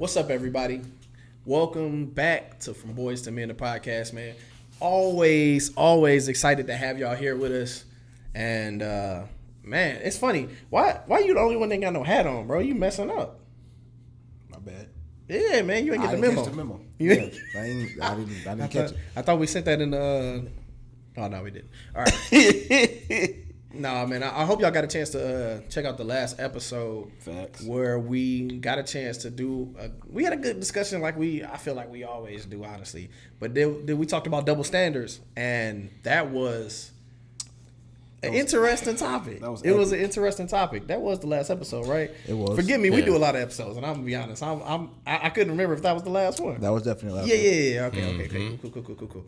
What's up, everybody? Welcome back to From Boys to Men, the podcast, man. Always excited to have y'all here with us. And, man, it's funny. Why you the only one that ain't got no hat on, bro? You messing up. My bad. Yeah, man, you ain't get the memo. Catch the memo. I didn't catch it. I thought we sent that in the... Oh, no, we didn't. All right. Nah, man, I hope y'all got a chance to check out the last episode. Facts. Where we got a chance to do... we had a good discussion I feel like we always do, honestly. But then we talked about double standards, and that was an interesting topic. It was an interesting topic. That was the last episode, right? It was. Forgive me, we do a lot of episodes, and I'm going to be honest. I couldn't remember if that was the last one. That was definitely the last one. Yeah. Okay. Cool.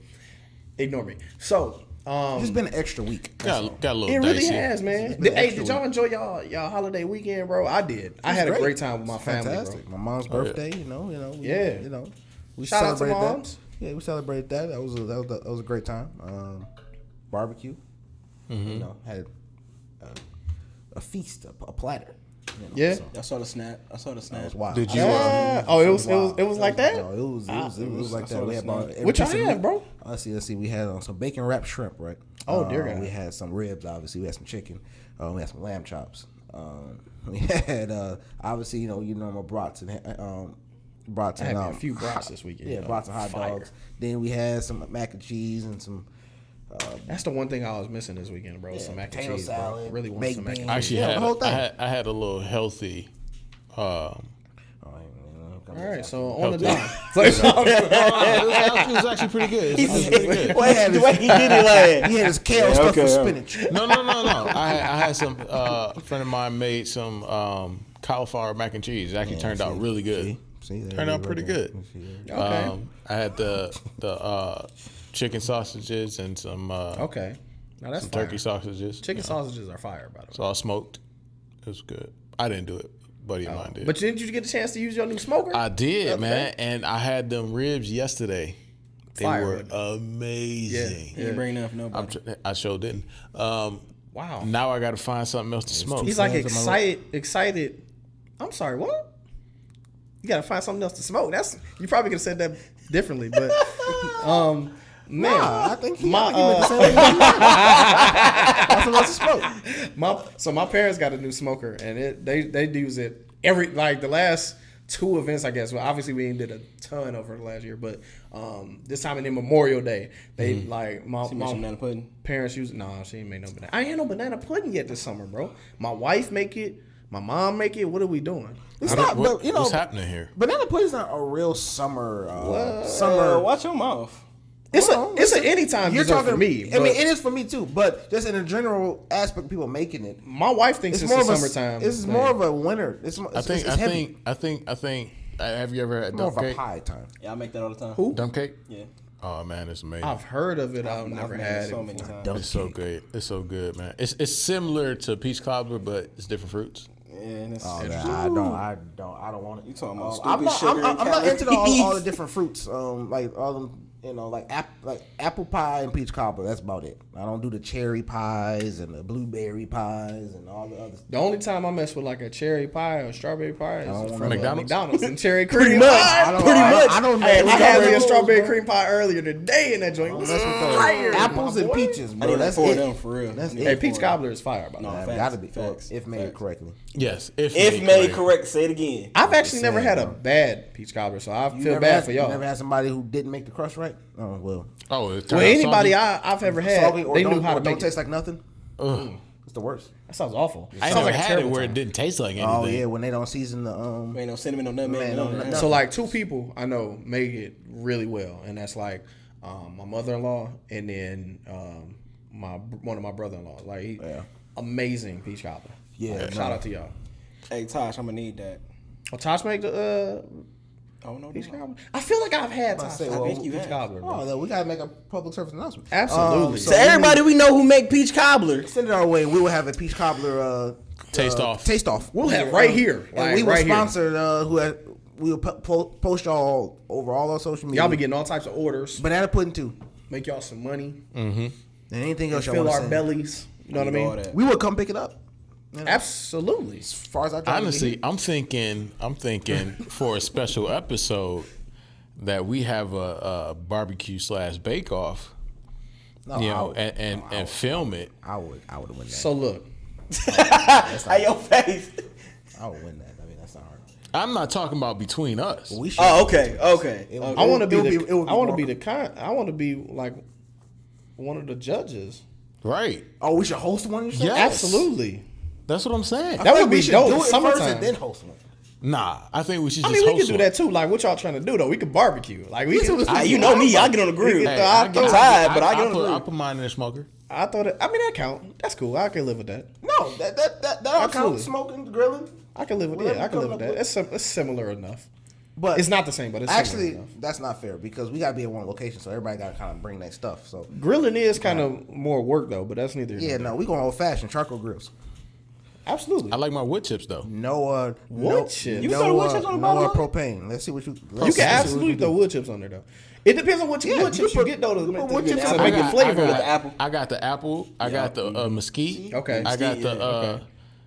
Ignore me. So... it's just been an extra week. Got a little It dicey. really has, man. Hey, did y'all enjoy y'all holiday weekend, bro? I did. I had a great time with my family, Fantastic. bro. My mom's birthday, we Shout out to celebrated moms. that. Yeah, we celebrated that. That was a great time. Barbecue. Had a feast, a platter. Yeah. So I saw the snap. that was wild. Did you? It was like that. No, it was like that. We had about What y'all had, bro? Let's see. We had some bacon wrapped shrimp, right? Oh, dear God. We had some ribs, obviously. We had some chicken. We had some lamb chops. We had obviously, my brats and I had a few brats this weekend. yeah, brats and hot dogs. Then we had some mac and cheese and some. That's the one thing I was missing this weekend, bro. Some mac and potato cheese, salad, bro. Really want baked some mac and beans. cheese. Actually, the whole thing. I had a little healthy. All right, so on the Healthy. dime. It was actually pretty good. It was pretty good. The way he did it, like He had his kale stuffed with spinach. No. I had some. A friend of mine made some cauliflower mac and cheese. It actually turned out really good. Turned out pretty good. Okay. I had the chicken sausages and some Okay. Now that's some fire. turkey sausages. Chicken sausages are fire, by the way. So I smoked. It was good. I didn't do it. Buddy of mine did. But didn't you get a chance to use your new smoker? I did, man, and I had them ribs yesterday. They Fire, were wasn't amazing. you didn't bring enough nobody. I sure didn't. Wow. Now I got to find something else to smoke. He's like excited. I'm sorry, what? You gotta find something else to smoke. You probably could have said that differently, but man, I think he meant the same thing. Something else to smoke. So my parents got a new smoker, and they use it the last two events, I guess. Well, obviously we ain't did a ton over the last year, but this time in Memorial Day, they like my banana pudding. Parents use. No, she ain't made no banana. I ain't had no banana pudding yet this summer, bro. My wife make it. My mom make it. What are we doing? It's not, but What's happening here? banana pudding's not a real summer. Watch your mouth. It's an anytime dessert for me. I mean, it is for me too, but just in a general aspect, of people making it. My wife thinks it's more a of a summertime. It's more of a winter. I think. Have you ever had more dump of a cake? pie time. Yeah, I make that all the time. Who? Dump cake? Yeah. Oh man, it's amazing. I've heard of it. I've never made had it so it. many times. It's so good. It's so good, man. It's similar to peach cobbler, but it's different fruits. Yeah, and it's Oh, I don't want it. You talking about I'm stupid not. sugar and I'm not into calories. all the different fruits. Like all them. Like apple pie and peach cobbler. That's about it. I don't do the cherry pies and the blueberry pies and all the other stuff. The only time I mess with like a cherry pie or strawberry pie is from McDonald's? and cherry cream. I don't know. Hey, I had me a strawberry bro. cream pie earlier today, and that joint was Mess with those. fire. Apples my and boy. peaches, I bro. need That's four of it. them for real. That's Hey, it. peach cobbler is fire, by the No, way. facts, Gotta be facts, if made facts. correctly. Yes, If made correct, say it again. I've actually never had a bro. bad peach cobbler, so I You feel never bad had- for You y'all. never had somebody who didn't make the crust right? Oh well. Oh, it Well, anybody I've ever had, Soggy or they knew don't, how to or don't make taste it. like nothing. Ugh. It's the worst. That sounds awful. I Sounds never like a had it terrible where time. it didn't taste like anything. Oh yeah, when they don't season the Ain't no cinnamon, no nutmeg, Man, no no nothing. nut- So like two people I know make it really well, and that's like my mother-in-law and then one of my brother-in-laws. Like amazing peach cobbler. Yeah, Shout out to y'all. Hey Tosh, I'm gonna need that. Well, Tosh make the Oh no, peach cobbler. I feel like I've had Tosh say, make well, peach you have. cobbler. Bro. Oh, then we gotta make a public service announcement. Absolutely. So everybody we know who make peach cobbler. Send it our way. We will have a peach cobbler Taste off. Taste off. We'll have right here. And Like, we will right here. sponsor. We will post y'all over all our social media. Y'all be getting all types of orders. banana pudding too, Make y'all some money. and anything else y'all Fill want to our send. bellies. You know what I All mean? that. We will come pick it up. Absolutely. As far as I try Honestly, I'm thinking for a special episode that we have a barbecue / bake off, and film it. I would win that. So look, Hey, your face. I would win that. I mean, that's not hard. I'm not talking about between us. We should. Oh, okay. I want to be I want I want to be like one of the judges. Right. Oh, we should host one. You said? Yes. Absolutely. That's what I'm saying. That would we be should dope. do it first Summertime. and then host one. Nah, I think we should I just mean, we host could do one. that too. Like, what y'all trying to do though? We could barbecue. Like, we could. You know me. I get on the grill. Hey, I'm tired, but I get on the I'll grill. put mine in the smoker. I thought it. I mean, that count. That's cool. I can live with that. No, that all Absolutely. counts. Smoking, grilling. I can live with Whatever I can you live with come that. up It's similar enough. But It's not the same, but it's actually similar enough. that's not fair because we gotta be at one location, so everybody gotta kind of bring their stuff. So Grilling is kind of more work though, but that's neither. yeah, no, we going old fashioned charcoal grills. Absolutely. I like my wood chips though. No, Wood chips? You can throw wood chips on the bottom of it? propane. Let's see what you. You can absolutely throw wood chips on there though. It depends on what wood chips you get though to make wood the chips to on make there. the flavor. the apple. I got the apple. I got the mesquite. Okay. I got the.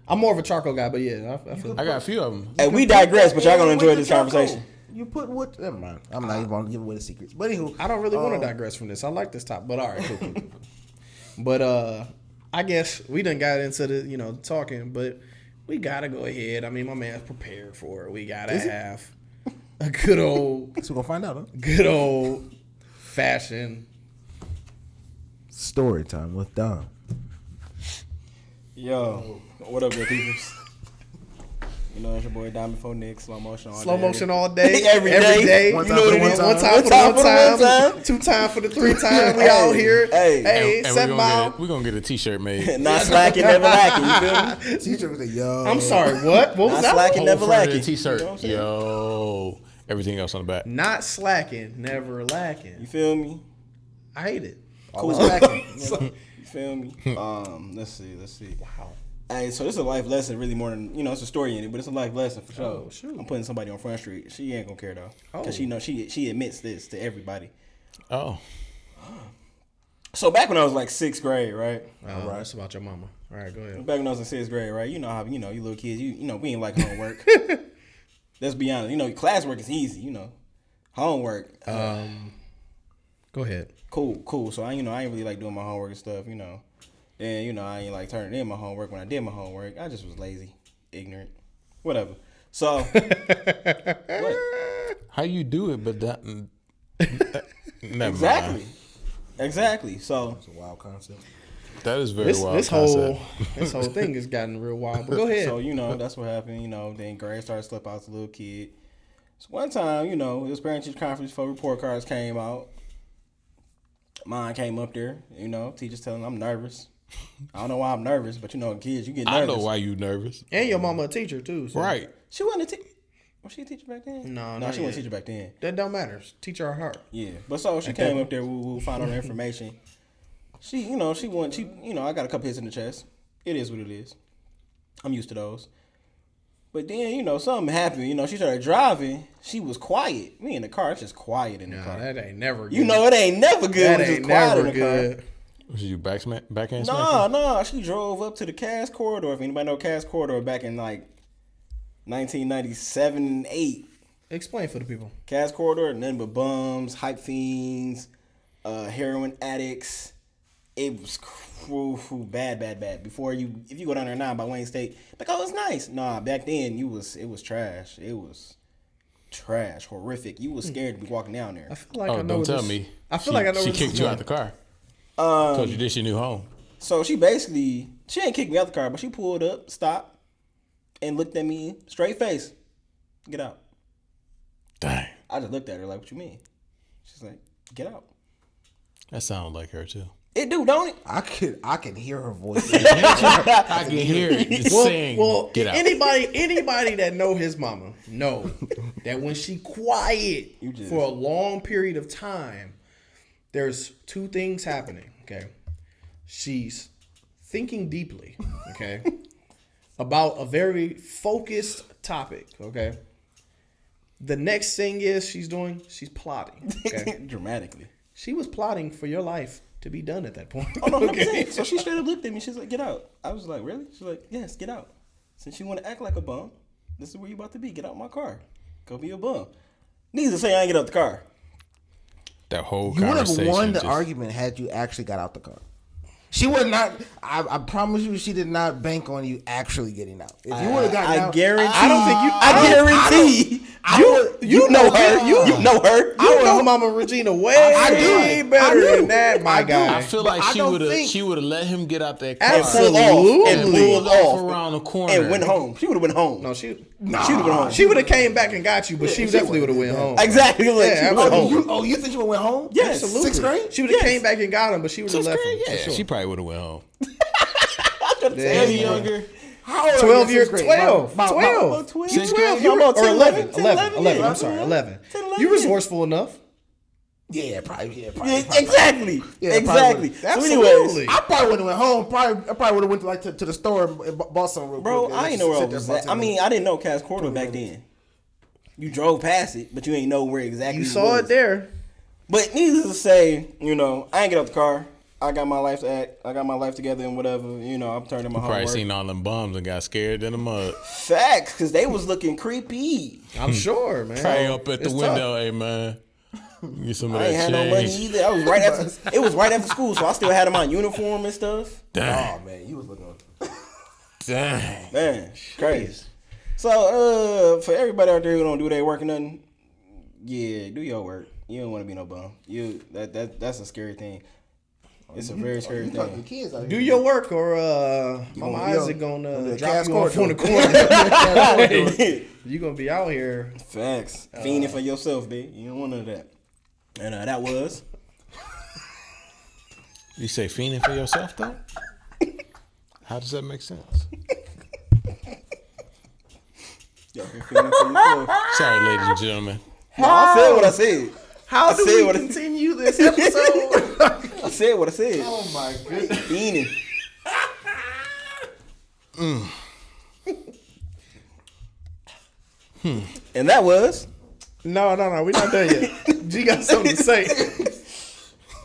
I'm more of a charcoal guy, but yeah, I feel. I got a few of them. Hey, we digress, but y'all gonna enjoy this conversation. You put wood. Never mind. I'm not even gonna give away the secrets. But anywho, I don't really want to digress from this. I like this topic, but all right, cool. But I guess we done got into the talking, but we gotta go ahead. I mean, my man's prepared for it. We gotta have a good old so we're gonna find out. Huh? good old fashioned Story time with Dom. Yo, what up, good peoples? You know, it's your boy Diamond Before Nick, slow motion all day. every Every day. day. One You know time what it for is. one One time. time for the one time. time, 2 times for the 3 times. We out here. Hey. And 7 mile. we're gonna get a T-shirt made. Not slacking, never lacking. You feel me? Teacher was like, "Yo, I'm sorry. What? What was Not that? slacking, Whole never front of the lacking. T-shirt. You know what I'm saying? Yo, everything else on the back. Not slacking, never You lacking. feel me? I hate it. always lacking." You feel me? Let's see. Wow. Hey, so this is a life lesson, really more than it's a story in it, but it's a life lesson for sure. Oh, shoot. I'm putting somebody on Front Street. She ain't gonna care though, Oh. because she knows she admits this to everybody. Oh, So back when I was like 6th grade, right? All right, it's about your mama. All right, go ahead. Back when I was in 6th grade, right? You know how you little kids, we ain't like homework. Let's be honest. Classwork is easy. Homework. Go ahead. Cool. So I ain't really like doing my homework and stuff. Then I ain't like turning in my homework. When I did my homework, I just was lazy, ignorant, whatever. So what? how you do it? But that never mind. Exactly. So It's a wild concept. That is very wild. This whole thing has gotten real wild. But go ahead. So that's what happened. Then grades started to slip out as a little kid. So one time, it was parent teacher conference before report cards came out. Mine came up there. Teachers telling them I'm nervous. I don't know why I'm nervous, but kids, you get nervous. I know why you nervous. And your mama a teacher too. So. Right. She wasn't a teacher. Was she a teacher back then? No, she not wasn't a yet. teacher back then. That don't matter. Teacher or heart. Yeah, but so she came up there. We found all the information. She won. I got a couple hits in the chest. It is what it is. I'm used to those. But then something happened. She started driving. She was quiet. Me in the car. It's just quiet in the car. That ain't never good. It ain't never good. That when it's ain't just quiet never in the car. good. Was you backhand smack? No. She drove up to the Cass Corridor. If anybody know Cass Corridor, back in like 1997 and 8. Explain for the people. Cass Corridor, nothing but bums, hype fiends, heroin addicts. It was bad. If you go down there now by Wayne State, like, oh, it's nice. Nah, back then it was trash. It was trash, horrific. You was scared to be walking down there. I feel like I know don't where tell this- me. I feel like I know She where this kicked is you going. out the car. Told you this your new home. So she ain't kicked me out the car, but she pulled up, stopped, and looked at me straight face. Get out. Dang. I just looked at her like, what you mean? She's like, get out. That sounded like her too. It do, don't it? I can hear her voice. I can hear it saying, Well, get out. anybody that know his mama know that when she quiet just- for a long period of time, there's 2 things happening. Okay, she's thinking deeply. Okay, about a very focused topic. Okay, the next thing she's plotting. Okay, Dramatically. she was plotting for your life to be done at that point. Oh no, 100%. So she straight up looked at me. She's like, "Get out." I was like, "Really?" She's like, "Yes, get out." Since you want to act like a bum, this is where you about to be. Get out my car. Go be a bum. Needless to say, I ain't get out the car. That whole You would have conversation. won the argument had you actually got out the car. She would not. I promise you, she did not bank on you actually getting out. If you would have gotten out, guarantee. I don't think you. I guarantee. You know her. You know her. You know Mama Regina way better than that, my guy. I feel like she would have let him get out that car Absolutely. and pulled off around the corner and went home. She would have went home. No, she would have went home. She would have came back and got you, but she definitely would have went home. Exactly. Like, Yeah, she went absolutely. home. you think she would have went home? Yes. Absolutely. 6th grade? She would have came back and got him, but she would have left him. Yeah, for sure. she probably would have went home. Damn. Any younger? How old 12 are you? years, 6th grade? 12. About 12. 12. You 12. No, You about or 10, 11. 10, 11. I'm yeah. sorry, 11. 10, 11, You yeah. resourceful enough. Yeah, probably. Yeah, exactly. Yeah, exactly. probably. So Absolutely. anyways, I probably would have went home. I probably would have went to to the store and bought some real bro, quick. I ain't know where I was at. I mean, I didn't know Cass Corridor back then. You drove past it, but you ain't know where exactly. You saw it there. But needless to say, you know, I ain't get out the car. I got my life to act. I got my life together and whatever. You know, I'm turning my Probably homework. seen all them bums and got scared in the mud. Facts, because they was looking creepy. I'm sure, man. Probably up at the It's window, hey man, get some of I that ain't had no money change. either. I was right after. It was right after school, so I still had my uniform and stuff. Dang, Oh man, you was looking. dang. Man, crazy. So, for everybody out there who don't do their work or nothing, yeah, do your work. You don't want to be no bum. That's a scary thing. It's a very scary You talking to thing. kids out here. Do your work, or Mama gonna- Isaac gonna the drop Cass you off on the Corridor. corner. You gonna be out here. Facts. Fiending for yourself, babe. You don't want none of that. And that was. You say fiending for yourself though? How does that make sense? Y'all been fiending for yourself. Sorry, ladies and gentlemen. No, I said what I said. How I do said we what I- continue this episode? I said what I said. Oh my goodness. Fiending. And that was. No, we're not done yet. G got something to say.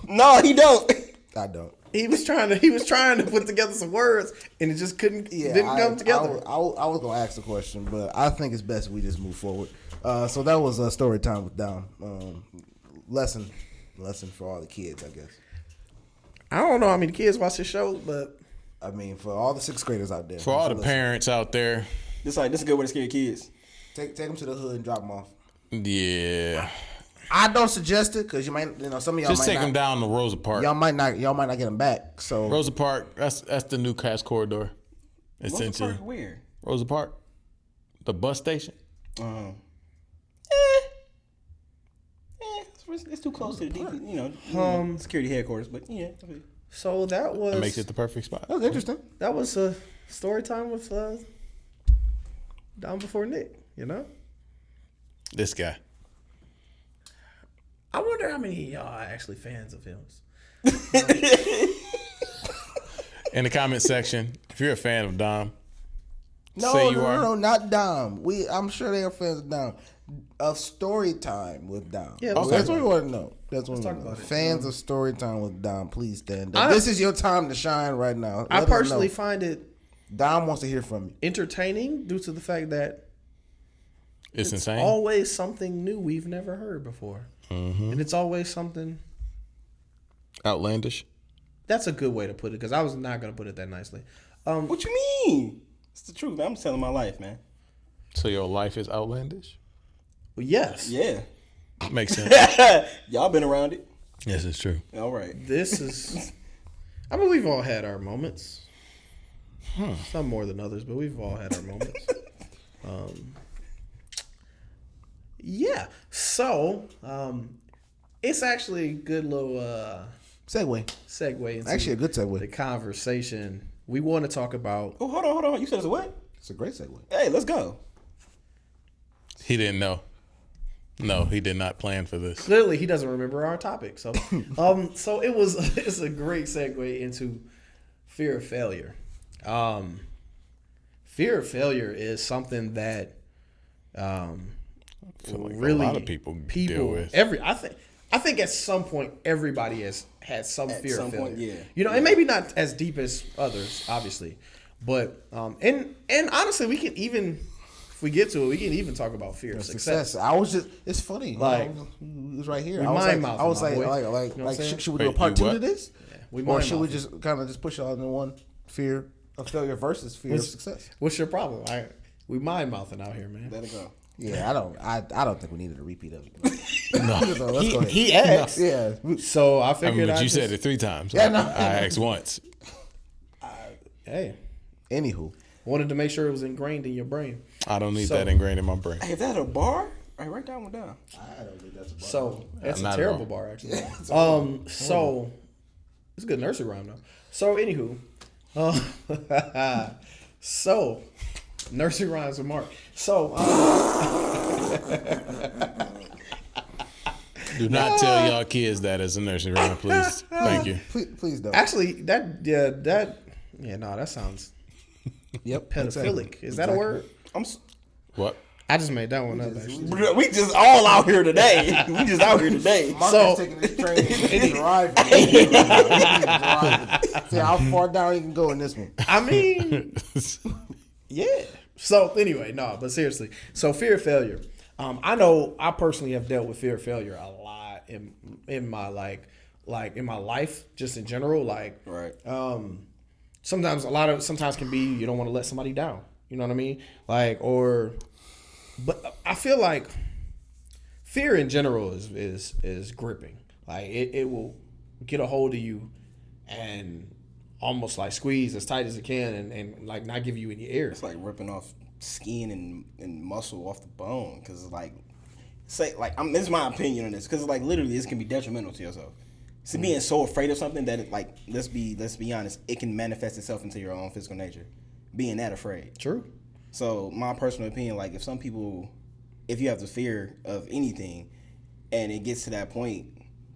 No, he don't. I don't. He was trying to put together some words, and it just didn't come together. I was gonna ask the question, but I think it's best we just move forward. So that was a story time with Dom. Lesson for all the kids, I guess. I don't know how many kids watch this show, but I mean, for all the 6th graders out there, For all the listen. parents out there, This is a good way to scare kids. take them to the hood and drop them off. yeah, I don't suggest it because you might, some of y'all just might take not, them down to Rosa Park. y'all might not get them back. So Rosa Park, that's the new Cass Corridor, What's the essentially. park where? Rosa Park, the bus station. It's too close to the security headquarters, but yeah. so that was That makes it the perfect spot. that was interesting. that was a story time with Down Before Nick. You know, This guy. I wonder how many of y'all are actually fans of him. In the comment section, if you're a fan of Dom, No, say you no, are. no, not Dom. I'm sure they are fans of Dom. Of story time with Dom. Yeah, that's let's what talk we want to know. That's what we talk want to know. about it. Fans of story time with Dom, please stand up. This is your time to shine right now. I Let us personally know. find it Dom wants to hear from you. entertaining due to the fact that It's insane. always something new we've never heard before, and it's always something. Outlandish. That's a good way to put it because I was not going to put it that nicely. What you mean? It's the truth, man. I'm telling my life, man. So your life is outlandish? Well, yes, Yeah. Makes sense. Y'all been around it. Yes, it's true. All right. this is. I mean, we've all had our moments. Some more than others, but we've all had our moments. Yeah. So, it's actually a good little Segue. segue into Actually, a good segue. the conversation. We want to talk about. Oh, hold on. You said it's a what? It's a great segue. Hey, let's go. He didn't know. No, he did not plan for this. Clearly, he doesn't remember our topic. So, so it's a great segue into fear of failure. Fear of failure is something that feel like really a lot of people deal with. I think I think at some point everybody has had some fear of failure. Point, yeah. You know, and maybe not as deep as others, obviously, but and honestly, we can even. If we get to it, we can even talk about fear of success. I was just, it's funny. Like, it was right here. we I was mind like, mouthing, I was my like, boy. like, You know what I'm like, saying? should we do a Wait, part you 2 what? to this? We Or mind should we mouthing. just kind of just push it all into one? Fear of failure versus fear of success. What's your problem? We mind mouthing out here, man. Let it go. Yeah, I don't think we needed a repeat of it. No. So let's go ahead. He asked. Yeah. So I I figured. mean, but I you just, said it 3 times. Yeah, no. I asked once. Hey, Anywho, wanted to make sure it was ingrained in your brain. I don't need So- that ingrained in my brain. Hey, if that's a bar, hey, write that one down. I don't think that's a So that's a Not at terrible all. bar, actually. So it's a good nursery rhyme though. So anywho, so nursery rhymes with Mark. So Do not tell y'all kids that as a nursery rhyme, please. Thank you. Please don't. actually, that sounds Yep. pedophilic. Is that a word? What? I just made that one up. Actually. We just all out here today. We just out here today. Mark So- is taking this train and driving. See how far down he can go in this one. I mean, yeah. So anyway, no, but seriously. So fear of failure. I know I personally have dealt with fear of failure a lot in my like in my life, just in general. Like, Right. sometimes can be you don't want to let somebody down. You know what I mean? Like, but I feel like fear in general is gripping. Like it will get a hold of you and almost like squeeze as tight as it can and like not give you any air. It's like ripping off skin and muscle off the bone. Because, like, this is my opinion on this. Because, like, literally, this can be detrimental to yourself. So being so afraid of something that, like, let's be honest, it can manifest itself into your own physical nature. Being that afraid. True. So my personal opinion, like, if you have the fear of anything and it gets to that point,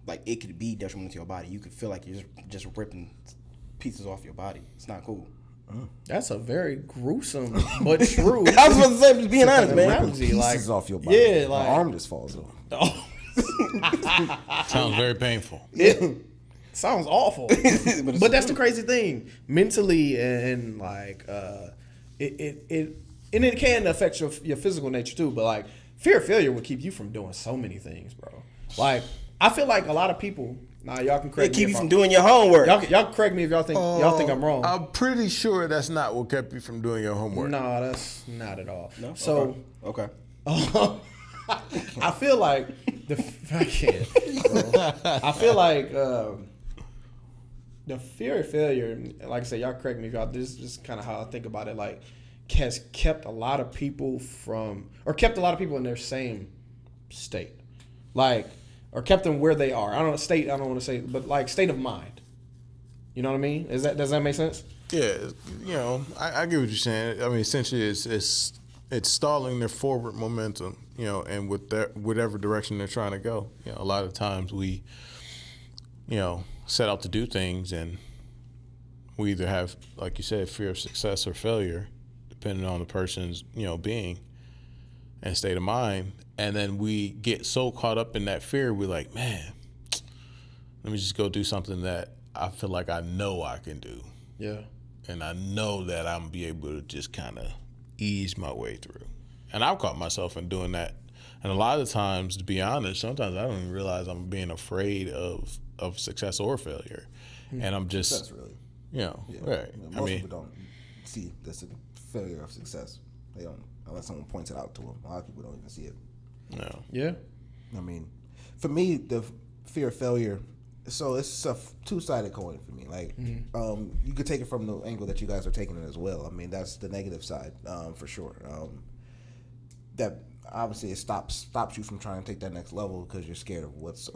like, it could be detrimental to your body. You could feel like you're just ripping pieces off your body. It's not cool. That's a very gruesome but true. I was supposed to say, just being honest, man. analogy. Pieces Like, off your body. yeah, My like- arm just falls off. oh, Sounds very painful. it sounds awful. it's But that's the crazy thing. Mentally and like it can affect your physical nature too. But like fear of failure will keep you from doing so many things, bro. Like I feel like a lot of people. Nah, y'all can It correct me. keep if you from I'm- doing your homework. Y'all correct me if y'all think I'm wrong. I'm pretty sure that's not what kept you from doing your homework. No, that's not at all. No? So Okay. I feel like I can't. Bro. I feel like the fear of failure, like I said, y'all correct me if y'all. This is just kind of how I think about it. Like, has kept a lot of people in their same state, like, or kept them where they are. I don't know state. I don't want to say, but like state of mind. You know what I mean? Does that make sense? Yeah, you know, I get what you're saying. I mean, essentially, it's stalling their forward momentum, you know, and with that, whatever direction they're trying to go. You know, a lot of times we, you know, set out to do things and we either have, like you said, fear of success or failure, depending on the person's, you know, being and state of mind. And then we get so caught up in that fear, we're like, man, let me just go do something that I feel like I know I can do. Yeah. And I know that I'm be able to just kind of ease my way through. And I've caught myself in doing that. And a lot of the times, to be honest, sometimes I don't even realize I'm being afraid of success or failure. And I'm just, That's really. you know, Yeah. right. Most I mean, people don't see this a failure of success. They don't, unless someone points it out to them. A lot of people don't even see it. no. Yeah. I mean, for me, the fear of failure. So it's a two-sided coin for me. Like, you could take it from the angle that you guys are taking it as well. I mean, that's the negative side for sure. That obviously it stops you from trying to take that next level because you're scared of what's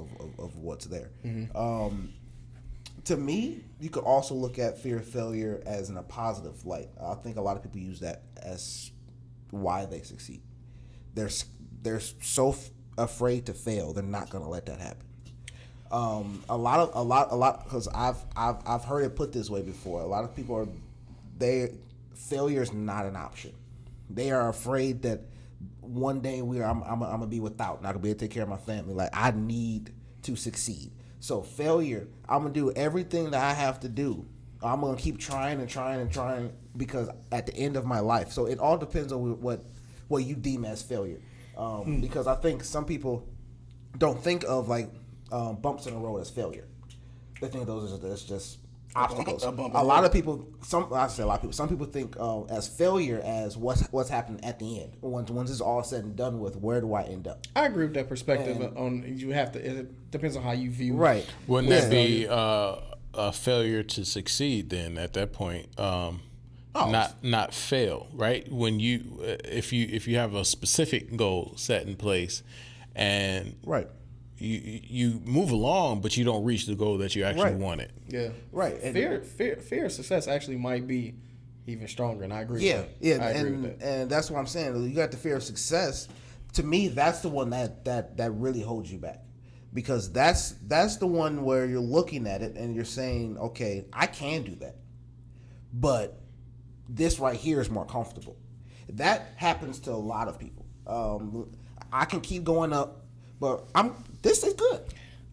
there. To me, you could also look at fear of failure as in a positive light. I think a lot of people use that as why they succeed. They're so afraid to fail, they're not going to let that happen. A lot, because I've heard it put this way before. A lot of people failure is not an option. They are afraid that one day I'm gonna be without, not gonna be able to take care of my family. Like I need to succeed. So failure, I'm gonna do everything that I have to do. I'm gonna keep trying and trying and trying because at the end of my life. So it all depends on what you deem as failure. Because I think some people don't think of like bumps in the road as failure. They think those are just obstacles. A lot of people, some people think as failure as what's happened at the end. Once it's all said and done with, where do I end up? I agree with that perspective. You have to. It depends on how you view. Right. Wouldn't that be a failure to succeed then? At that point, not fail, right? When you if you have a specific goal set in place, and right. You move along, but you don't reach the goal that you actually wanted. Yeah, right. And fear of success actually might be even stronger, and I agree. Yeah, with that. yeah, I agree with that. And that's what I'm saying. You got the fear of success. To me, that's the one that really holds you back, because that's the one where you're looking at it and you're saying, okay, I can do that, but this right here is more comfortable. That happens to a lot of people. I can keep going up, but this is good.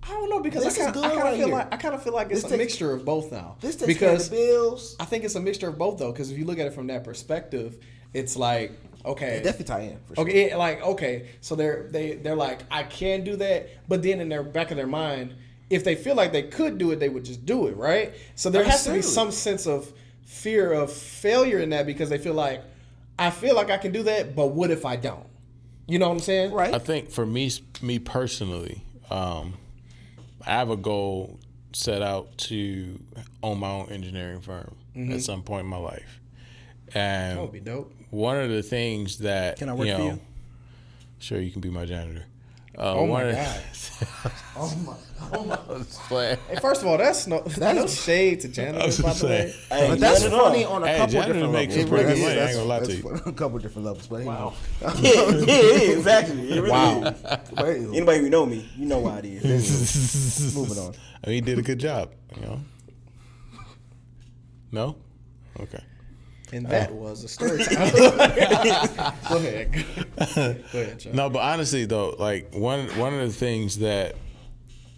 I don't know, because I kind of feel like it's a mixture of both now. This takes care of the bills. I think it's a mixture of both though, because if you look at it from that perspective, it's like, okay, they definitely tie in for sure. Okay, so they're like, I can do that, but then in their back of their mind, if they feel like they could do it, they would just do it, right? So there has to be some sense of fear of failure in that, because they feel like, I feel like I can do that, but what if I don't? You know what I'm saying? Right. I think for me personally, I have a goal set out to own my own engineering firm at some point in my life. And that would be dope. One of the things that, can I work for you? Sure, you can be my janitor. Oh my God. Oh my. Hey, first of all, that's no shade to janitors, by the way. Hey, but that's funny on a couple different makes levels. pretty good money. I ain't gonna lie to you. A couple different levels, but wow. Yeah, exactly. It really Wow. is. Anybody who know me, you know why it is. Moving on. I mean, he did a good job, No? Okay. And that was a story time. Go ahead, John. No, but honestly though, like one of the things that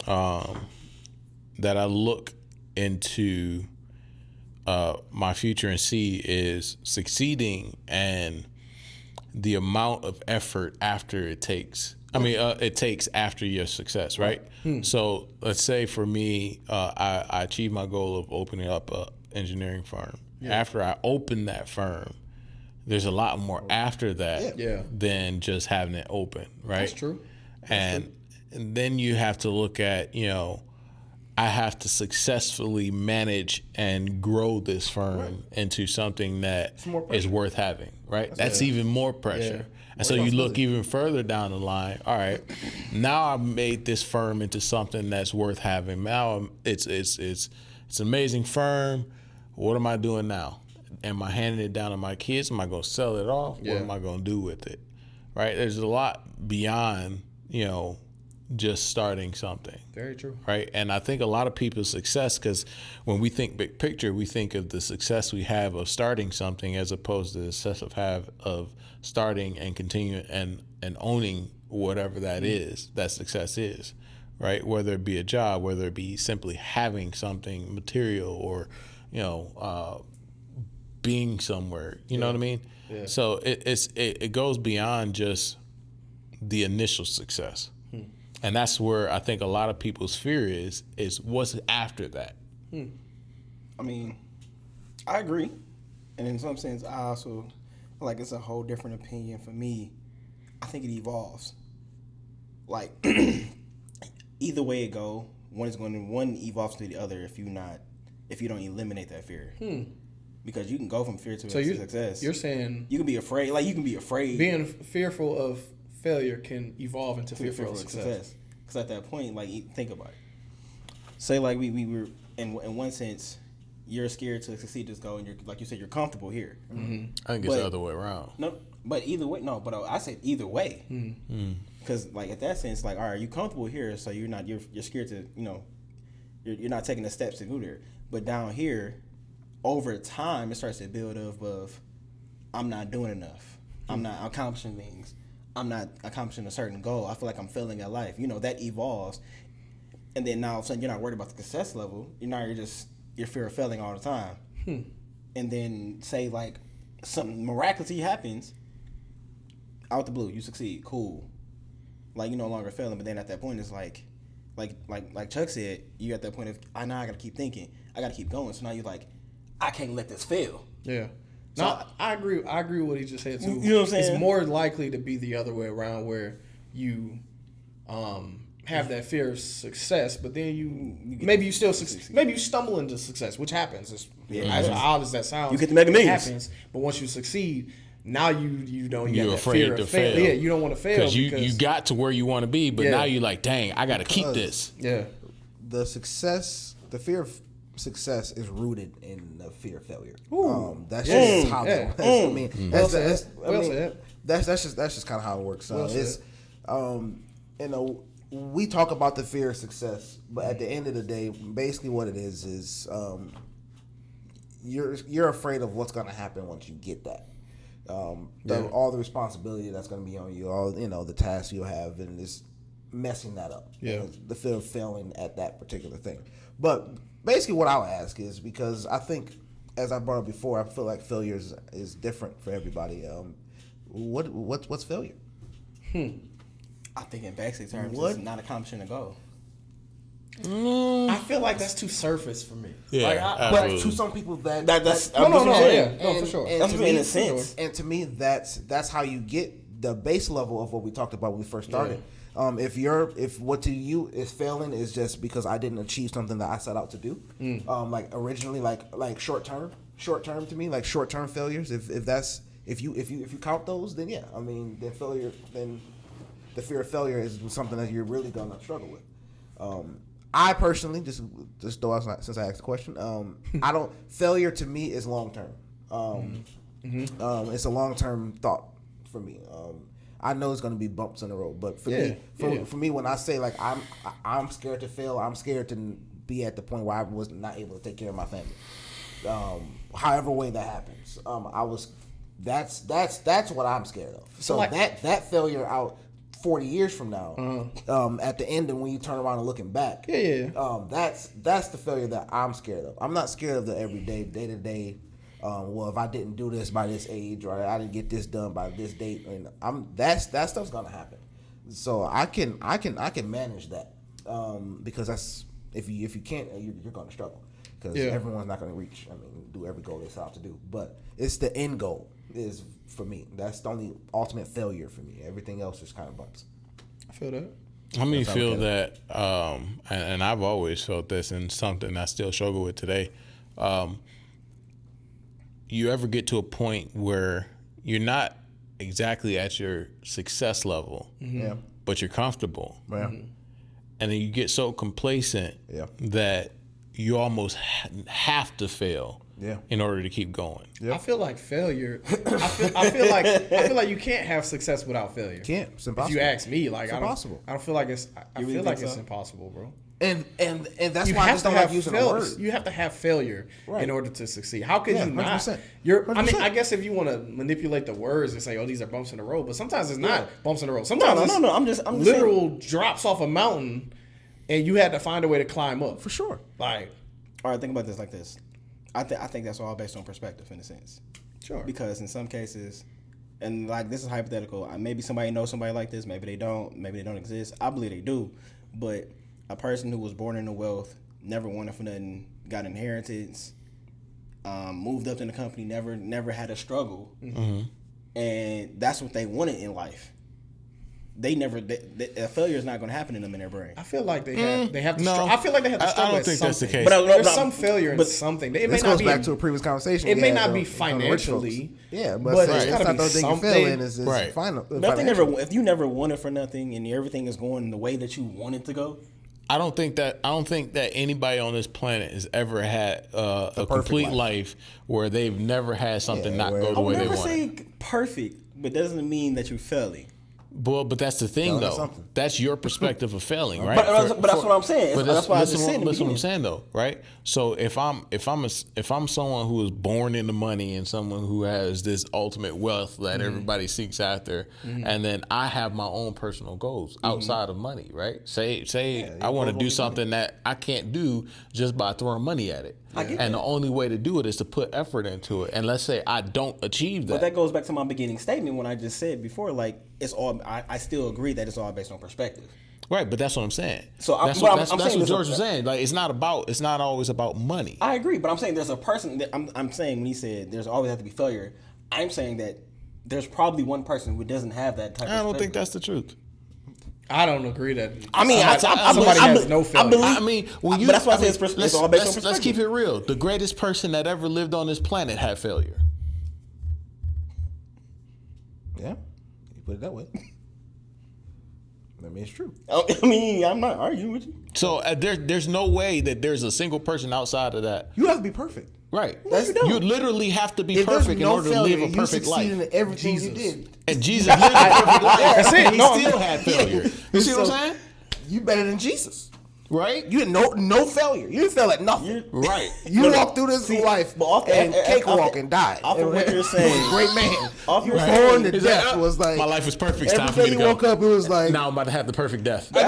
that I look into my future and see is succeeding and the amount of effort after it takes. I mean, it takes after your success, right? So let's say for me, I achieved my goal of opening up an engineering firm. Yeah. After I open that firm, there's a lot more after that than just having it open, right? That's true. And then you have to look at, I have to successfully manage and grow this firm into something that is worth having, right? That's even more pressure. Yeah. And so you look even further down the line. All right, now I've made this firm into something that's worth having. Now it's an amazing firm. What am I doing now? Am I handing it down to my kids? Am I going to sell it off? Yeah. What am I going to do with it? Right? There's a lot beyond, just starting something. Very true. Right? And I think a lot of people's success, because when we think big picture, we think of the success we have of starting something as opposed to the success of starting and continuing and owning whatever that is, that success is. Right? Whether it be a job, whether it be simply having something material or being somewhere, you know what I mean? Yeah. So it goes beyond just the initial success. And that's where I think a lot of people's fear is what's after that. I mean, I agree. And in some sense, I also feel like it's a whole different opinion for me. I think it evolves. Like, either way it go, one evolves to the other if you don't eliminate that fear. Because you can go from fear to success. You're saying you can be afraid. Like, you can be afraid. Being fearful of failure can evolve into fearful of success. Because at that point, like, think about it. Say, like, we were, in one sense, you're scared to succeed this goal, and you're, like you said, you're comfortable here. Mm-hmm. I think it's the other way around. No, but either way, no, but I said either way. Because, like, at that sense, like, all right, you're comfortable here, so you're scared to, you're not taking the steps to go there. But down here, over time, it starts to build up of, I'm not doing enough. I'm not accomplishing things. I'm not accomplishing a certain goal. I feel like I'm failing at life. That evolves. and then now all of a sudden you're not worried about the success level. You're fear of failing all the time. And then say like something miraculously happens out the blue, you succeed, cool. Like you're no longer failing, but then at that point it's like Chuck said, you at that point of I gotta keep thinking, I gotta keep going. So now you're like, I can't let this fail. Yeah. So No, I agree. I agree with what he just said too. You know what I'm saying? It's more likely to be the other way around, where you have that fear of success, but then you still succeed. Maybe you stumble into success, which happens. As odd as that sounds, you get to make millions. It happens, but once you succeed, now you don't. You're afraid to fail. Yeah, you don't want to fail because you got to where you want to be, but now you're like, dang, I got to keep this. Yeah, the fear of success is rooted in the fear of failure. That's just how that's just kind of how it works. It's we talk about the fear of success, but at the end of the day, basically what it is you're afraid of what's going to happen once you get that. All the responsibility that's going to be on you, all the tasks you'll have, and it's messing that up. Yeah, the fear of failing at that particular thing. But basically, what I'll ask is, because I think, as I brought up before, I feel like failure is different for everybody. What's failure? I think in basic terms, it's not accomplishing a goal. I feel like that's too surface for me. Yeah, but to some people that's for sure. And That's to me, in a sense. And to me, that's how you get the base level of what we talked about when we first started. If what to you is failing is just because I didn't achieve something that I set out to do, like originally, like short term to me, like short term failures. If you count those, then yeah, I mean, then the fear of failure is something that you're really gonna struggle with. I personally just throw out, since I asked the question, failure to me is long term. It's a long term thought for me. I know it's going to be bumps in the road, but for me, when I say like I'm scared to fail, I'm scared to be at the point where I was not able to take care of my family. However way that happens, that's what I'm scared of. So like, that failure out 40 years from now, at the end, and when you turn around and looking back, that's the failure that I'm scared of. I'm not scared of the everyday, day to day. Well, if I didn't do this by this age, or I didn't get this done by this date, and that stuff's gonna happen. So I can manage that, because that's if you can't, you're gonna struggle, because everyone's not gonna reach. I mean, do every goal they set out to do, but it's the end goal is for me. That's the only ultimate failure for me. Everything else just kind of bumps. I feel that. How many feel that? And I've always felt this, and something I still struggle with today. You ever get to a point where you're not exactly at your success level, but you're comfortable, and then you get so complacent that you almost have to fail in order to keep going. I feel like failure. I feel like you can't have success without failure. Can't. It's impossible. If you ask me, like, it's impossible. I don't feel like it's. I feel like it's impossible, bro. And that's why I just don't like using the word. You have to have failure in order to succeed. How could you not? 100%. I mean, I guess if you want to manipulate the words and say, "Oh, these are bumps in the road," but sometimes it's not bumps in the road. Sometimes no. I'm just literal drops off a mountain, and you had to find a way to climb up. For sure. Like, all right, think about this like this. I think that's all based on perspective in a sense. Sure. Because in some cases, and like this is hypothetical. Maybe somebody knows somebody like this. Maybe they don't. Maybe they don't exist. I believe they do, but a person who was born into wealth, never wanted for nothing, got inheritance, moved up in the company, never had a struggle, and that's what they wanted in life. A failure is not going to happen to them in their brain. I feel like they have to. No, I feel like they have to struggle. I don't think that's the case. But there's some failure in something. It this goes back to a previous conversation. It may not be financially. But it's not the thing you fail in is final. Nothing if you never wanted for nothing and everything is going the way that you want it to go. I don't think that anybody on this planet has ever had a complete life where they've never had something not go the way they want. I would never say perfect, but doesn't mean that you're failing. But that's the thing, Telling us though. something. That's your perspective of failing, right? But that's what I'm saying. But That's why I just said. That's what I'm saying, though, right? So if I'm someone who is born into money and someone who has this ultimate wealth that everybody seeks after, and then I have my own personal goals outside of money, right? Say I want to do something that I can't do just by throwing money at it. And the only way to do it is to put effort into it. And let's say I don't achieve that. But that goes back to my beginning statement when I just said before, like, it's all. I still agree that it's all based on perspective. Right, but that's what I'm saying. So that's what George was saying. Like, it's not always about money. I agree, but I'm saying there's a person that I'm saying when he said there's always have to be failure. I'm saying that there's probably one person who doesn't have that type. I don't think that's the truth. I don't agree that. I mean, somebody has no failure. I mean, but that's why I say it's all based on perspective. Let's keep it real. The greatest person that ever lived on this planet had failure. Yeah, you put it that way. I mean, it's true. I mean, I'm not arguing with you. So there's no way that there's a single person outside of that. You have to be perfect. Right. You literally have to be if perfect in order failure, to live a perfect life. You succeed in everything you did. And Jesus lived a perfect life. That's it. And he No, still had failure. You see what I'm saying? You better than Jesus. Right? You had no failure. You didn't fail at nothing. Right. You walked through this life and cakewalk and died. Off of what you're saying, great man. Off your born to He's death like, was like my life was perfect. It's time every for me day to you go. woke up, it was like Now I'm about to have the perfect death. but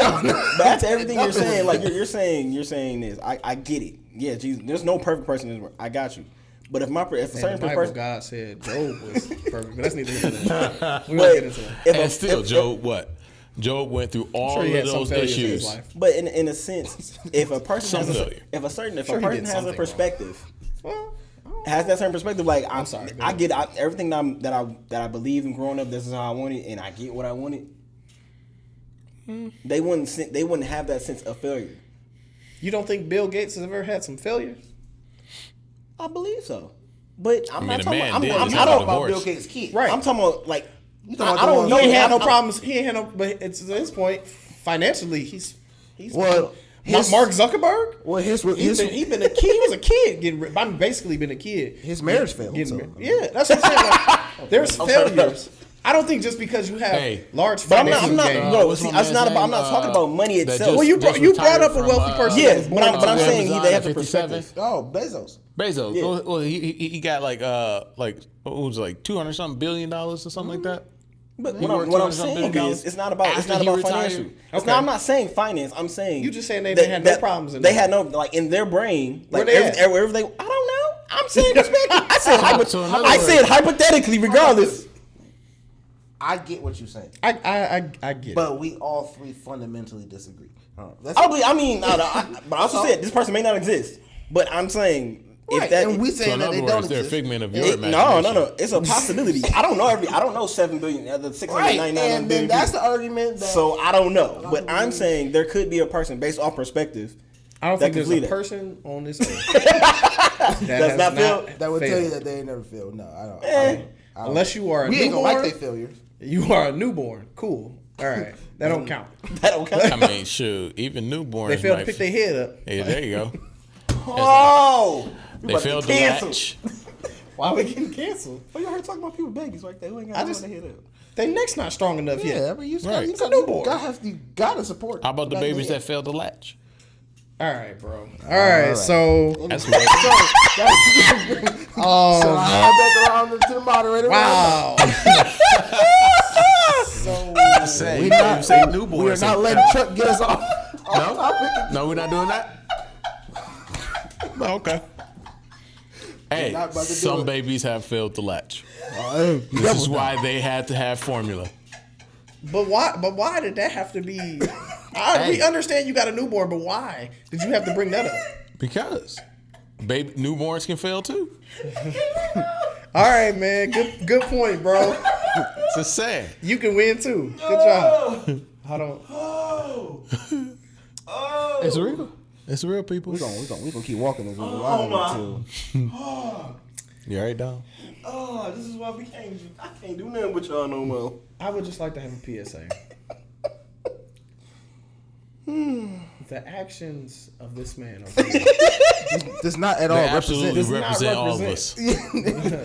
that's everything you're saying. Like you're saying this. I get it. Yeah, Jesus. There's no perfect person in this world. I got you. But if a certain person, God said Job was perfect, but that's neither here nor there. We won't get into that. And still, Job, what? Job went through all of those issues. But in a sense, if a person has a person has a perspective, has that certain perspective, like I'm sorry, I get everything that I believe in growing up. This is how I wanted, and I get what I wanted. They wouldn't have that sense of failure. You don't think Bill Gates has ever had some failures? I believe so, but I'm not talking about. I'm I don't about Bill Gates' kid. Right. I'm talking about like. I don't know. He had no problems. He ain't had no. But it's at this point financially, he's Well, Mark Zuckerberg. Well, He's been a kid. He was a kid getting. I'm basically been a kid. His marriage failed. Yeah, that's what I'm saying. Like, there's failures. I don't think just because you have large financial gains. I'm not talking about money itself. Well, you brought up a wealthy person. Yeah, but I'm saying they have the perspective. Oh, Bezos. Yeah. Well, he got like what was it, like $200-something billion or something like that. But what I'm saying is, it's not about financial. I'm not saying finance. I'm saying you just saying they had no problems. They had no like in their brain, like wherever they. I don't know. I'm saying perspective. I said hypothetically, regardless. I get what you're saying. I get it. But we all three fundamentally disagree. But I also said this person may not exist. But I'm saying. Right, and we saying that they don't exist. They're a figment of your imagination. No. It's a possibility. I don't know 7 billion, the 699 and then that's the argument. So I don't know, but I'm saying there could be a person based off perspective. I don't think there's a person on this earth that's not failed. That would tell you that they ain't never failed. No, I don't. Unless you are a newborn. We ain't gonna like their failures. You are a newborn. Cool. All right. That don't count. I mean, shoot. Even newborns. They failed to pick their head up. Yeah, there you go. Oh. They failed to latch. Why are we getting canceled? Oh, you heard talking about people babies right there who ain't got their head up. Their neck's not strong enough yet. Yeah, I mean, you gotta support. How about the babies that failed to latch? All right, bro. All right. So that's so back around to the moderator. Wow. So we are not letting Chuck get us off. No, we're not doing that. Okay. Hey, some babies have failed to latch. This is why they had to have formula. But why did that have to be? We understand you got a newborn, but why did you have to bring that up? Because newborns can fail too. All right, man. Good point, bro. Just saying. You can win too. Good job. Hold on. It's real. It's real, people. We're gonna keep walking as we go on until. You all right, Dom? Oh, this is why I can't do nothing with y'all no more. I would just like to have a PSA. The actions of this man does not at all represent all of us. The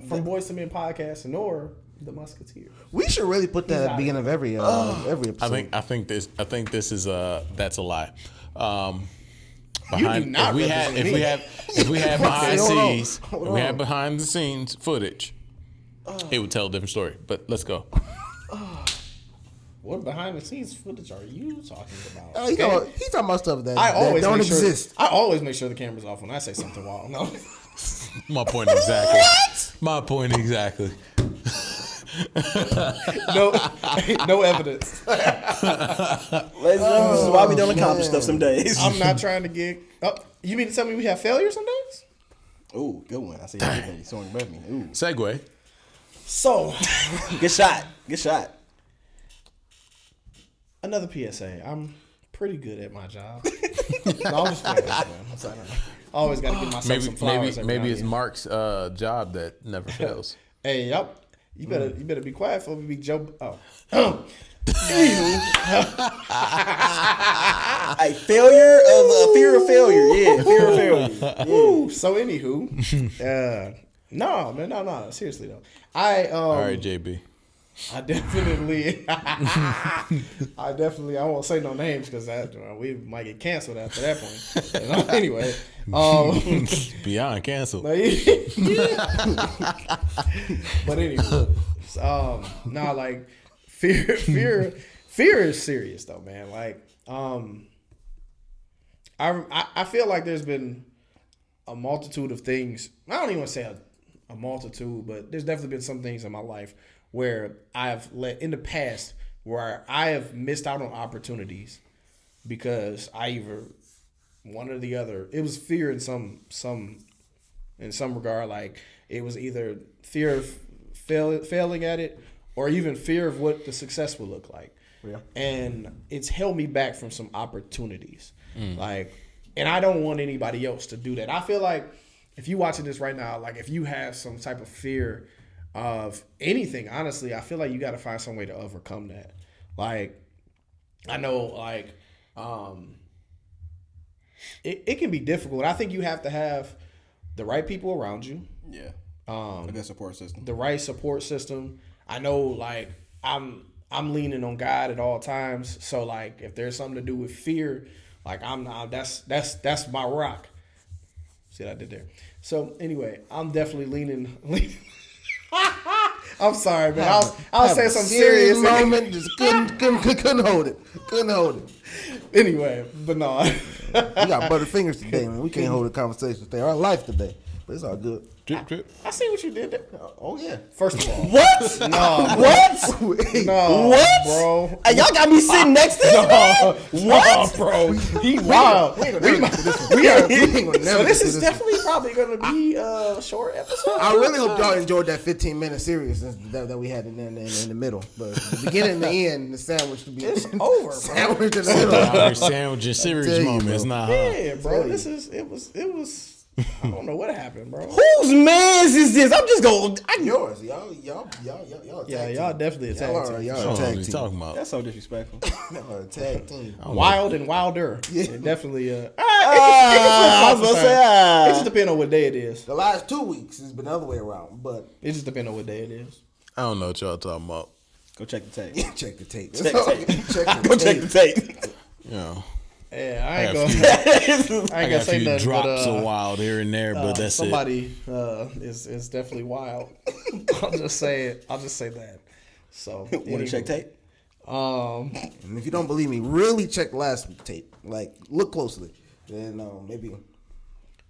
From Boys to Men podcast, nor The Musketeers. We should really put that at the beginning of every episode. I think this is that's a lie. You do not If we had behind scenes, if we had behind the scenes footage, it would tell a different story. But let's go. What behind the scenes footage are you talking about? He's talking about stuff that don't exist. I always make sure the camera's off when I say something wild. No. My point exactly. What? My point exactly. No evidence. Ladies and gentlemen, this is why we don't accomplish stuff some days. I'm not trying to get. Oh, you mean to tell me we have failure some days? Ooh, good one. I see you someone above me. Ooh. Segue. So, Good shot. Good shot. another PSA. I'm pretty good at my job. No, I'm just playing, man. I always got to give myself some flowers. Maybe it's Mark's job that never fails. Hey, yup. You better be quiet for me. Be Joe. Oh. A failure of a fear of failure. Yeah, fear of failure. Ooh, so anywho, no. Seriously though, All right, JB. I won't say no names because we might get canceled after that point. Anyway, Beyond canceled. But anyway, like fear is serious though, man. Like, I feel like there's been a multitude of things. I don't even want to say a multitude, but there's definitely been some things in my life where I've in the past where I have missed out on opportunities because I either one or the other. It was fear in some regard. Like it was either fear of failing at it or even fear of what the success would look like. Yeah. And it's held me back from some opportunities. Like, and I don't want anybody else to do that. I feel like if you watching this right now, like if you have some type of fear of anything, honestly, I feel like you got to find some way to overcome that. Like, I know, like, it can be difficult. I think you have to have the right people around you. Yeah. A good support system. The right support system. I know, like, I'm leaning on God at all times. So, like, if there's something to do with fear, like, that's my rock. See what I did there? So, anyway, I'm definitely leaning. I'm sorry, man. I was saying something serious. Moment, just couldn't hold it. Couldn't hold it. Anyway, but no. We got butterfingers today, man. We can't hold a conversation today. Our life today. But it's all good. Drip. I see what you did there. Oh, yeah. First of all. What? No. What? No. What? Bro. Hey, y'all got me sitting next to this man? What? No, bro. He wild. So this is definitely probably going to be a short episode. I really hope y'all enjoyed that 15-minute series that we had in the middle. But the beginning and the end, the sandwich to be it's over, bro. Sandwich in the middle. Sandwich and series moments. Nah. Yeah, bro. It was. I don't know what happened, bro. Whose man's is this? I'm just going. Yours, y'all. Yeah, y'all definitely a tag team. Y'all a tag team. Talking about. That's so disrespectful. Y'all a tag team. Wild and wilder. Yeah, definitely. It just depends on what day it is. The last 2 weeks has been the other way around, but it just depends on what day it is. I don't know what y'all talking about. Go check the tape. Check the tape. Check the tape. Yeah. Yeah, I ain't gonna say nothing. Drops of wild here and there, but that's somebody is definitely wild. I'll just say that. So want to check tape? And if you don't believe me, really check last week's tape. Like look closely, then maybe.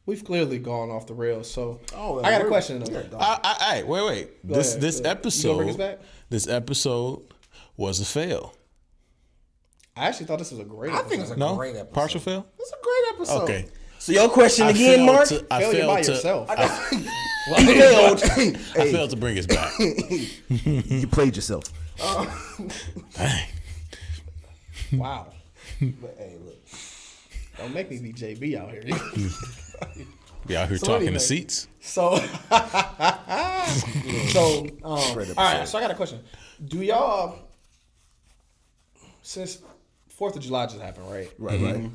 We've clearly gone off the rails. So I got a question though. Wait. This episode was a fail. I actually thought this was a great episode. I think it's a great episode. Partial fail? It's a great episode. Okay. So your question again, Mark? Failure by yourself. I failed to bring us back. You played yourself. Wow. But hey, look. Don't make me be JB out here. Be out here talking to seats. So, all right. So I got a question. Do y'all, since 4th of July just happened, right? Right.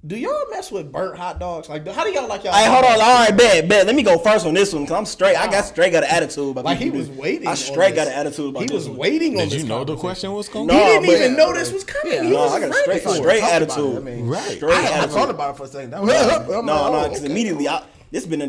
Do y'all mess with burnt hot dogs? Like, how do y'all like y'all? Hey, hold on. All right, bet. Let me go first on this one because I'm straight. I got an attitude. About like he was waiting. I straight got an attitude about this. He was one. waiting on this. Did you know the question was coming? No, he didn't even know this was coming. Yeah, He No, was I got ready a for it. straight attitude. Right. Straight I attitude. thought about it for a second. No, because immediately, this been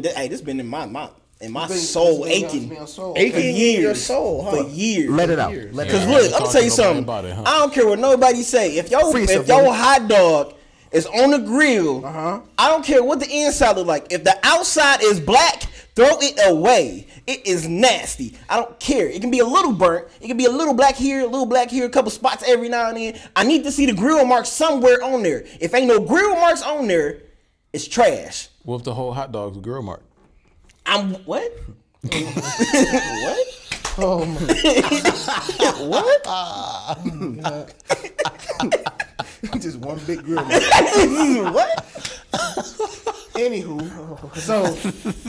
in my soul aching. Aching in your years. soul, huh? For years. Let it out. Because look, I'm gonna tell you something. I don't care what nobody say. If your hot dog is on the grill, I don't care what the inside look like. If the outside is black, throw it away. It is nasty. I don't care. It can be a little burnt. It can be a little black here, a couple spots every now and then. I need to see the grill marks somewhere on there. If ain't no grill marks on there, it's trash. What if the whole hot dog's a grill mark? I'm what? What? Oh my. What? Just one big grill. What? Anywho, so What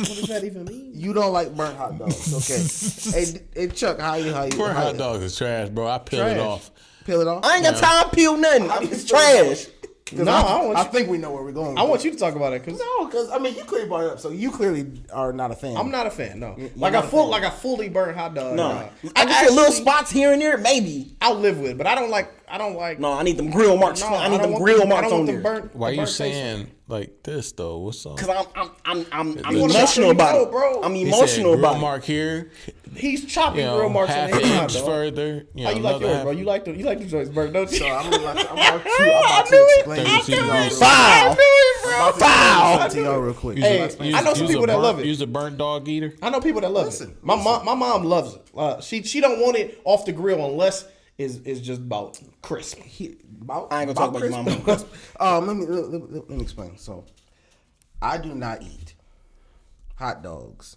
does that even mean? you don't like burnt hot dogs, okay? Hey, Chuck, how you? Burnt hot dogs is trash, bro. I peel it off. Peel it off. I ain't got time to peel nothing. It's trash. No, I want I you. think we know where we're going. I want you to talk about it because No, because I mean, you clearly brought it up, so you clearly are not a fan. I'm not a fan. No, You're like not a a full, fan. like a fully burnt hot dog. No, I I can see little actually- spots here and there, maybe. I'll live with, but I don't like. No, I need them grill marks. No, I need don't them want grill them- I marks don't on want them there. burnt. Why the you burnt face. saying like this though? What's up? Cause I'm You wanna emotional make sure about you it, know, bro. I'm He emotional said grill about it. mark here, He's chopping you know, grill marks half in an his hot inch dog. further. You know, How you like another yours, half- bro? You like the joints burnt, don't you? So I'm about to explain this to y'all. Foul. Foul. To y'all real quick. Hey, I know some people that love it. Use a burnt dog eater. I know people that love it. My mom loves it. She don't want it off the grill unless it's just about crisp. About, I ain't gonna talk about your Christmas. mama. Let me explain. So, I do not eat hot dogs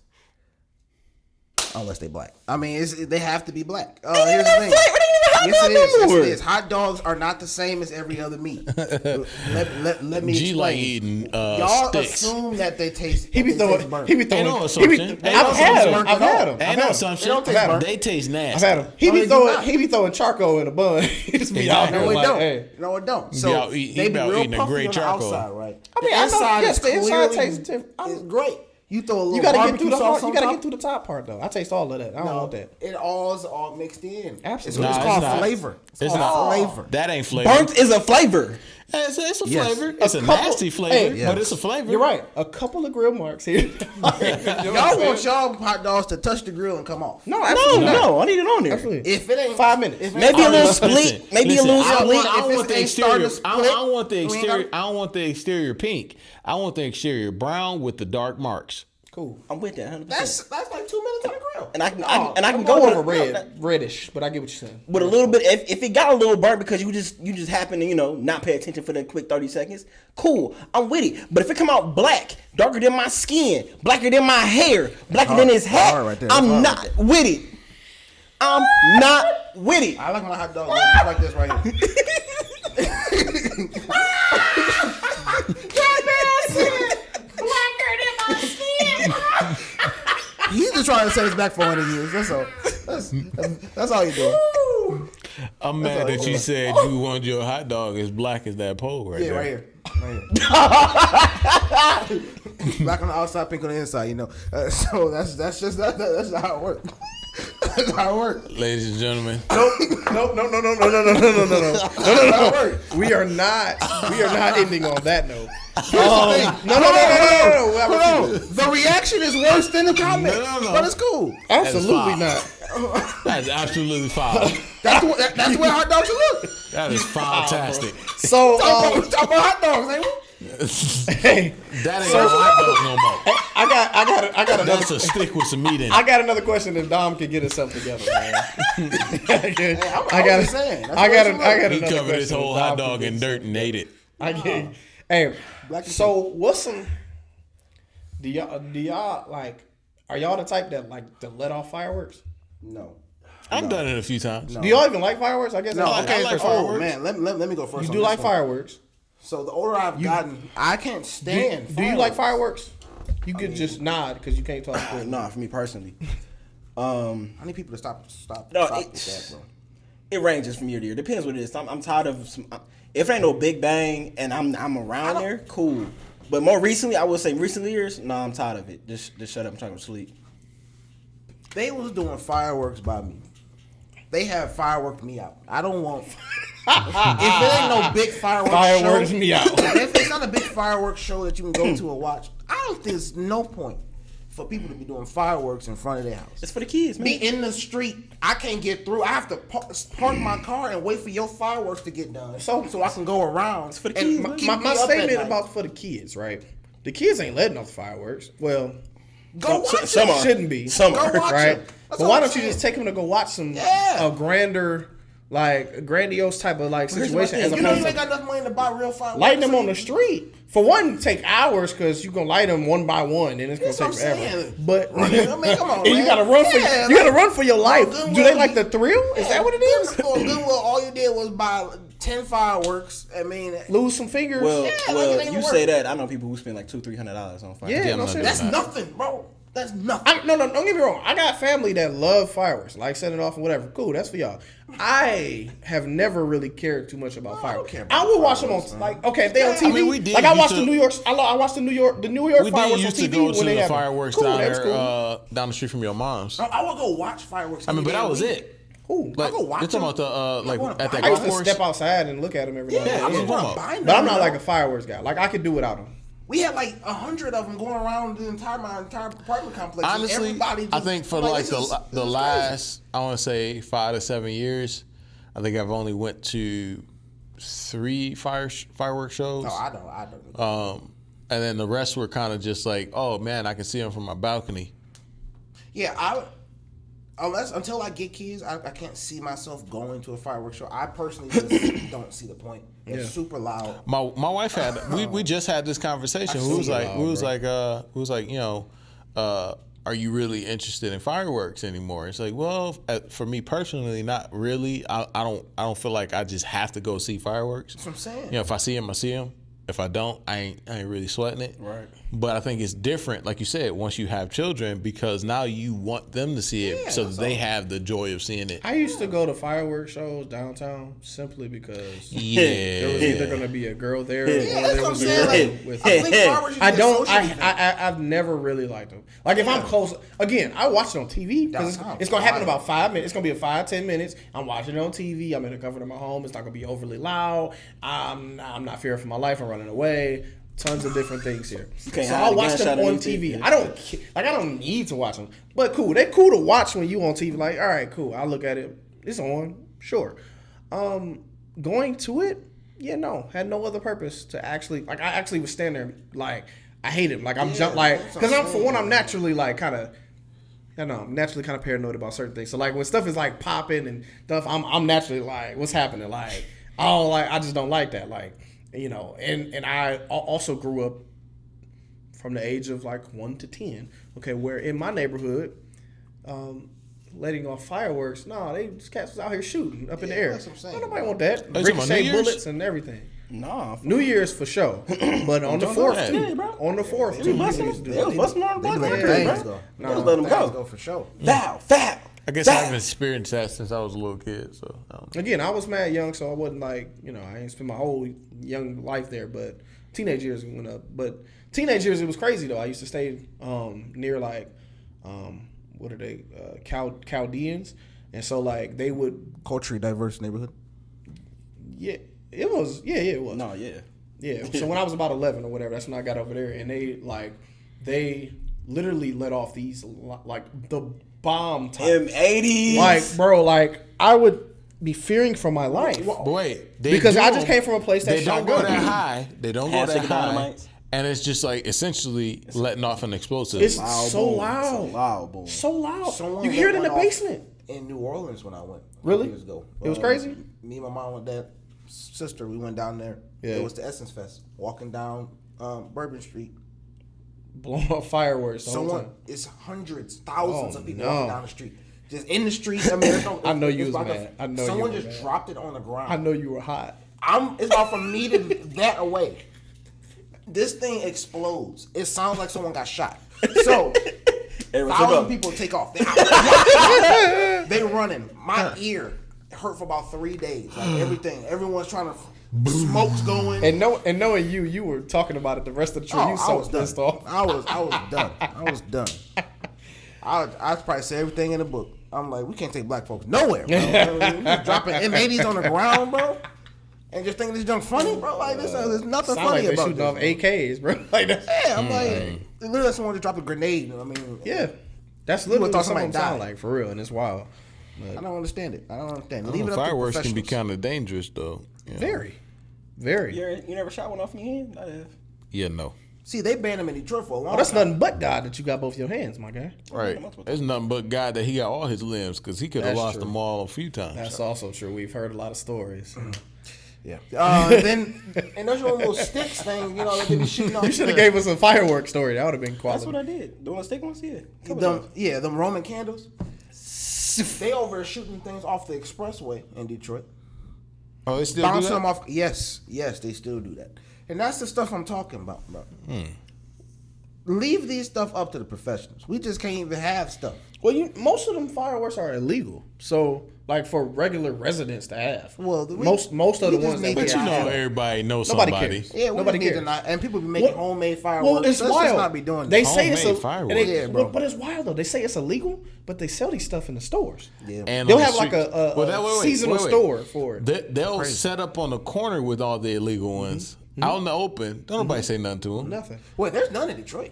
unless they black. I mean, they have to be black. Here's the thing. Yes, it is. Yes, it is. Hot dogs are not the same as every other meat. let me G explain. like eating Y'all sticks. assume that they taste. He be that they throwing. taste burnt. He be throwing. Ain't no he assumption. be- Ain't no I've had assumption. him. I've had him. Ain't I've no had him. assumption. It don't taste burnt. They taste I've nasty. had him. He No, be they do throwing. not. He be throwing charcoal in a bun. He just be out Exactly. there No, it like, don't. hey. No, it don't. He So out eat- he they be out real eating a puffy great on the charcoal. outside, right? I mean, I know. Yes, the inside clearly tastes different. It's great. You throw a little You gotta get barbecue through the sauce hard, on you gotta top. get through the top part though. I taste all of that. I don't want that. It all is all mixed in. Absolutely. It's Nah, called it's not. flavor. It's It's called not. flavor. That ain't flavor. Burnt is a flavor. It's a Yes. flavor. It's a couple- nasty flavor, Hey, but it's a flavor. You're right. A couple of grill marks here. Y'all want y'all hot dogs to touch the grill and come off. No, absolutely not. No, I need it on there. Absolutely. If it ain't 5 minutes. if it Maybe a ain't- little Listen, split. Maybe listen, a little I don't split. want- I don't If want the it ain't starting exterior. to I split, don't want the we ain't exterior. got- I don't want the exterior pink. I want the exterior brown with the dark marks. Cool. I'm with that 100%. That's like 2 minutes on the grill. and I can I'm go going with over red reddish, but I get what you're saying. with a little bit. If it got a little burnt because you just happen to not pay attention for that quick 30 seconds, cool. I'm with it. But if it come out black, darker than my skin, blacker than my hair, blacker than his hat, hard right there. I'm That's not hard with it. I'm not with it. I like my hot dog just like this right here. He's just trying to set us back 400 years. That's all. That's all you doing. I'm mad all that it you was. said you want your hot dog as black as that pole right Yeah, there. right here. Black on the outside, pink on the inside. So that's just that's how it works. That's how it works. Ladies and gentlemen, No. We are not ending on that note. No. Hold on. The reaction is worse than the comment, No. but it's cool. Absolutely That's not. that's absolutely foul. That's where hot dogs should look. That is fantastic. So Talk about hot dogs, ain't we? hey, That ain't a hot dog no more. I got another. That's a stick with some meat in I it. got another question. If Dom can get himself together, man. I was just saying. That's I got what it He another covered his question. whole If hot Dom dog can in get dirt and ate it. I get. Hey, Black and so what's some? Do y'all like? Are y'all the type that like to let off fireworks? No. I've done it a few times. No. Do y'all even like fireworks? I guess. No, that's- I okay, like so, fireworks. man, let me go first. You on do this like one. fireworks. So the older I've gotten, I can't stand. Do you like fireworks? You could just nod because you can't talk. Nah, for me personally. I need people to stop No, with that, bro. It ranges from year to year. Depends what it is. I'm tired of some. If it ain't no big bang and I'm around there, cool. But more recently, I would say recent years, no, I'm tired of it. Just shut up. I'm trying to sleep. They was doing fireworks by me. They have fireworked me out. I don't want. If it ain't no big fireworks show, me out. If it's not a big fireworks show that you can go to and watch, I don't think there's no point for people to be doing fireworks in front of their house. It's for the kids, man. Be in the street. I can't get through. I have to park my car and wait for your fireworks to get done, so I can go around. It's for the kids. My statement about for the kids, right? The kids ain't letting off fireworks. Well, go watch it. Some shouldn't be. Some go watch right? it. But why don't you just take them to go watch some a grander, like a grandiose type of like situation? As you know you ain't got enough money to buy real fireworks. Lighting them on the street. For one, take hours because you're gonna light them one by one, and it's gonna take forever. But I mean, come on, and you man. gotta run for you gotta run for your life. Goodwill, Do they like the thrill? Is that what it is? For Goodwill, all you did was buy 10 fireworks. I mean, Lose some fingers. Well, it ain't you worth say it. that. I know people who spend like $200-$300 on fireworks. Yeah, no shit. that's nothing, bro. That's nothing. No, don't get me wrong. I got family that love fireworks, like setting it off and whatever. Cool, that's for y'all. I have never really cared too much about fireworks. I would watch them on if they on TV. I mean, we did like I watched used the to- New York. I watched the New York We fireworks did used on to TV go when to they the have fireworks cool, down that's there, cool. down the street from your mom's. I would go watch fireworks. I mean, but that was week. it. Cool. Like, go watch you're talking them. about the like at that I golf used to course. step outside and look at them every now and Yeah, then. I'm what I'm not talking buying them. But I'm not like a fireworks guy. Like I could do without them. We had like 100 of them going around my entire apartment complex. Honestly, everybody just, I think for like this is the crazy. last, I want to say 5 to 7 years, I think I've only went to 3 fireworks shows. No, I don't. And then the rest were kind of just like, oh man, I can see them from my balcony. Yeah, until I get kids, I can't see myself going to a fireworks show. I personally just don't see the point. It's super loud. My wife had we just had this conversation. We was like, you know, are you really interested in fireworks anymore? It's like, well, for me personally, not really. I don't feel like I just have to go see fireworks. That's what I'm saying. You know, if I see them, I see them. If I don't, I ain't really sweating it. Right. But I think it's different, like you said, once you have children, because now you want them to see it, so that they have the joy of seeing it. I used to go to fireworks shows downtown simply because Yeah. there was either going to be a girl there or Yeah, that's there what I'm was a saying. girl Like, with. I think fireworks should be a social event. I've never really liked them. Like if I'm close, again, I watch it on TV because it's going to happen in about 5 minutes. It's going to be 5-10 minutes. I'm watching it on TV. I'm in the comfort of my home. It's not going to be overly loud. I'm not fearing for my life. I'm running away. Tons of different things here. So I'll watch them on TV. I don't need to watch them. But cool. They're cool to watch when you on TV. Like, all right, cool. I'll look at it. It's on. Sure. Going to it, had no other purpose to actually, like, I actually was standing there, like, I hate it. Like, I'm because I'm naturally, like, kind of, I'm naturally kind of paranoid about certain things. So, like, when stuff is, like, popping and stuff, I'm naturally, like, what's happening? Like, I just don't like that. Like, and I also grew up from the age of like 1 to 10. Okay, where in my neighborhood, letting off fireworks, these cats was out here shooting up in the air. That's what I'm saying. Nobody want that. Are you talking about New Ricochet Year's? bullets and everything. Nah, New Year's for sure, but on the 4th too. bro. On the 4th too. They was busting on the They block let right there, things bro. go. They was letting them Things go. for sure. Foul. I guess I haven't experienced that since I was a little kid. So I don't know. Again, I was mad young, so I wasn't like, I ain't spent my whole young life there, but teenage years went up. But teenage years, it was crazy though. I used to stay near like, what are they, Chaldeans, and so like they would. Culturally diverse neighborhood. Yeah, it was. Yeah, it was. No, yeah. Yeah. So when I was about 11 or whatever, that's when I got over there, and they literally let off these like the bomb type. M80s. Like, bro, like I would be fearing for my life. But wait, Because I just came from a place that they don't go shot that guns. high. They don't go Half that second high, dynamites. and it's just like essentially letting off an explosive. It's Loud so boom. loud. So loud, boom. So loud. Someone You hear it in the went off basement. in New Orleans when I went. Really? Years ago. It was crazy? Me and my mom and dad, sister, we went down there. Yeah. It was the Essence Fest. Walking down Bourbon Street. Blowing up fireworks the whole Someone, time. it's hundreds, thousands Oh, of people no. walking down the street. Just in the street. I mean, there's no, I know you it's was about mad. I know you someone were just mad. dropped it on the ground. I know you were hot. It's about from me to that away. This thing explodes. It sounds like someone got shot. So, Everyone took thousands up. of people take off. They running. My ear hurt for about 3 days. Like everyone's trying to smoke's going. And knowing you were talking about it the rest of the trip. You so pissed off. I was done. I was done. I'd probably say everything in the book. I'm like, we can't take black folks nowhere, bro. We're dropping M80s on the ground, bro. And just thinking this junk funny, bro. Like there's nothing Sound funny like about shooting this. off AKs, bro. Like that. Yeah, I'm like, literally someone just dropped a grenade. I mean, Yeah, that's literally thought what some of somebody them sound died. like for real, and it's wild. I don't understand it. I don't understand. Leave it up Fireworks to can be professionals. kind of dangerous, though. You know? Very. You never shot one off in your hand? I have. Yeah, no. See, they banned them in Detroit for a long Oh, that's time. nothing but God that you got both your hands, my guy. Right. There's nothing but God that he got all his limbs because he could have That's lost true. them all a few times. That's also true. We've heard a lot of stories. Yeah. And those little sticks thing, that they be shooting off. You should have gave us a fireworks story. That would have been quality. That's what I did. The one stick ones, yeah. Them Roman candles. They over shooting things off the expressway in Detroit. Oh, they still do Bouncing that? them off. Yes, they still do that. And that's the stuff I'm talking about, bro. Leave these stuff up to the professionals. We just can't even have stuff. Well, most of them fireworks are illegal. So, like for regular residents to have. Well, most of the we just ones that need we But to you know, have. everybody knows Nobody somebody. cares. Yeah, we Nobody just need cares. to not. And people be making homemade fireworks. Well, it's Let's wild. just not be doing They that. say it's Homemade fireworks. Yeah, bro. But it's wild though. They say it's illegal, but they sell these stuff in the stores. Yeah. And They'll on the have like street. a Well, seasonal store for it. They'll set up on the corner with all the illegal ones out in the open. Don't nobody say nothing to them. Nothing. Wait, there's none in Detroit.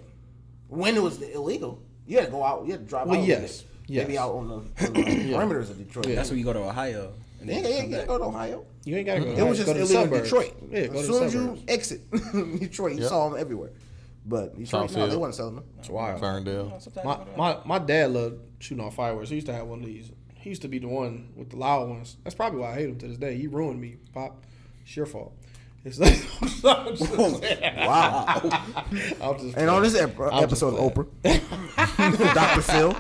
When it was illegal, you had to go out. You had to drive Well, out. yes. With it. Yes. Maybe out on the perimeters of Detroit. That's where you go to Ohio. And Yeah, then come you back. go to Ohio. You ain't gotta go. It was just go to the illegal in suburbs. Detroit. Yeah, go As to the soon as you suburbs. exit Detroit, you saw them everywhere. But Detroit, no, Southfield. they wasn't selling them. It's wild. Ferndale. My dad loved shooting off fireworks. He used to have one of these. He used to be the one with the loud ones. That's probably why I hate him to this day. He ruined me, Pop. It's your fault. It's like, Wow. I'll just And on this episode of Oprah, Dr. Phil.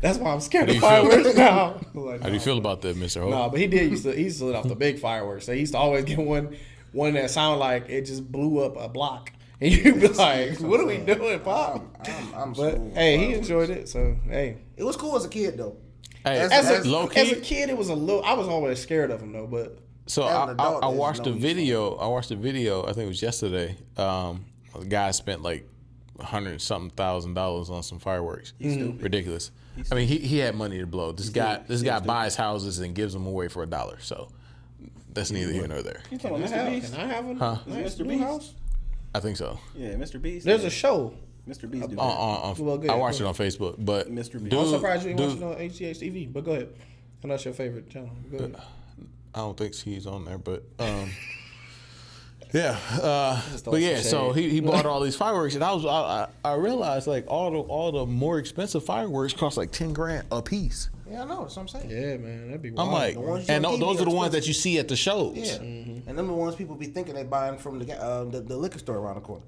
that's why I'm scared How of do you feel? fireworks now. Like, How do you feel about that, Mr. Hope? nah, but he used to let off the big fireworks. So he used to always get one that sounded like it just blew up a block. And you'd be like, what are we doing, Pop? I'm But smooth. hey, he enjoyed it. So hey. It was cool as a kid, though. Hey, As low As a key. kid, it was a little. I was always scared of him though, but So As an I adult, there's watched no a use video. I watched a video. I think it was yesterday. A guy spent like $100,000 on some fireworks. Ridiculous. I mean, he had money to blow. This guy buys houses and gives them away for $1. So that's neither here nor there. You talking about Mr. Beast? can I have one? Huh? Nice Mr. new Beast? house? I think so. Yeah, Mr. Beast. There's a show. Mr. Beast do that. Well, good. I watched it on Facebook, but Mr. Beast. dude, I'm surprised you ain't dude, watching on HGH-TV, but go ahead. I know that's your favorite channel. Go ahead. I don't think he's on there, but yeah. throw But yeah, some so shade. he bought all these fireworks, and I realized like all the more expensive fireworks cost like $10,000 a piece. Yeah, I know. That's what I'm saying. Yeah, man, that'd be wild. I'm like, the ones you and on TV those are the are ones that expensive. you see at the shows. Yeah. And them the ones people be thinking they buying from the liquor store around the corner.